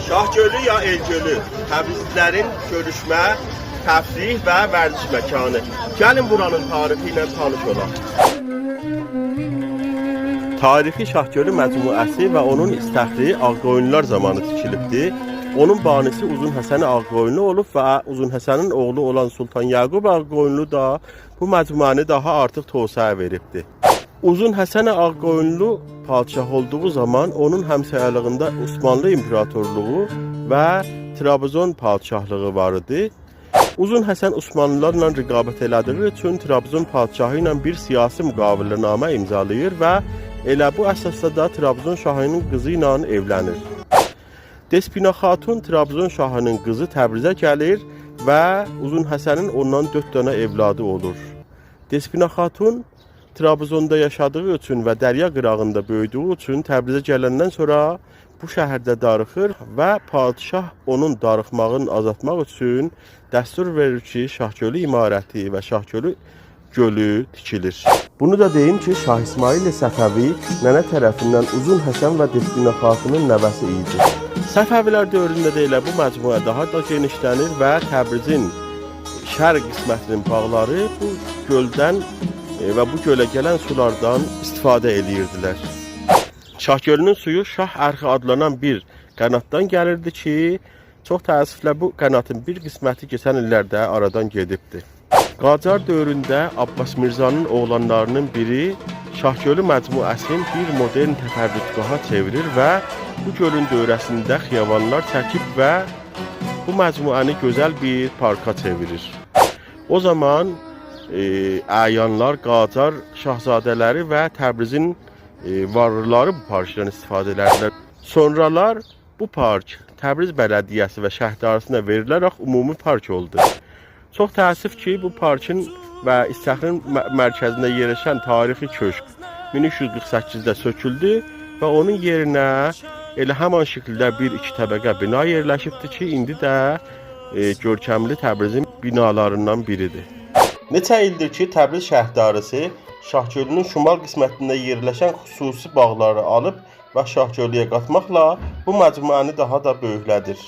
Şahgölü ya Elgölü, Təbrizlilərin görüşmə, təfrih və vərdiş məkanı. Gəlin buranın tarihi ilə tanış olaq. Tarixi Şahgölü məcmuəsi və onun istəxri Ağqoyunlular zamanı tikilibdir. Onun banisi Uzun Həsən Ağqoyunlu olub və Uzun Həsənin oğlu olan Sultan Yaqub Ağqoyunlu da bu məcmuəni daha artıq tövsəyə veribdir. Uzun Həsən Ağqoyunlu padişah olduğu zaman onun həmsəyərliyində Osmanlı İmperatorluğu və Trabzon padişahlığı var idi. Uzun Həsən Osmanlılarla rəqabət elədiyi üçün Trabzon padişahı ilə bir siyasi müqavilənamə imzalayır və elə bu əsasda da Trabzon şahının qızı ilə evlənir. Despina Xatun Trabzon şahının qızı Təbrizə gəlir və Uzun Həsənin ondan 4 dənə evladı olur. Despina Xatun Trabzonda yaşadığı üçün və dərya qırağında böyüdüyü üçün Təbrizə gələndən sonra bu şəhərdə darıxır və padişah onun darıxmağını azaltmaq üçün dəstur verir ki, Şahgölü imarəti və Şahgölü gölü tikilir. Bunu da deyim ki, Şah İsmail Səfəvi nənə tərəfindən Uzun Həsən və Despina Xatunun nəvəsi idi. Səfəvilər dövründə də elə bu məcmuə daha da genişlənir və Təbrizin şərq qismətinin bağları bu göldən və bu gölə gələn sulardan istifadə edirdilər. Şahgölünün suyu Şah Ərxi adlanan bir qanatdan gəlirdi ki, çox təəssüflə bu qanatın bir qisməti keçən illərdə aradan gedibdir. Qacar dövründə Abbas Mirzanın oğlanlarının biri Şahgölü məcmuəsini bir modern təfərrütgaha çevirir və bu gölün dövrəsində xiyabanlar çəkib və bu məcmuəni gözəl bir parka çevirir. O zaman əyanlar, Qacar şahzadələri və Təbrizin varlıları bu parkdan istifadə edərlər. Sonralar bu park Təbriz Bələdiyyəsi və Şəhərdarısına verilərək ümumi park oldu. Çox təəssüf ki, bu parkın və İstəxrin mərkəzində yerləşən tarixi köşk 1348-də söküldü və onun yerinə elə həman şəkildə bir-iki təbəqə bina yerləşibdir ki, indi də görkəmli Təbrizin binalarından biridir. Neçə ildir ki, Təbriz şəhərdarısı Şahgölünün şimal qismətində yerləşən xüsusi bağları alıb və Şahgölüyə qatmaqla bu məcmuəni daha da böyüklədir.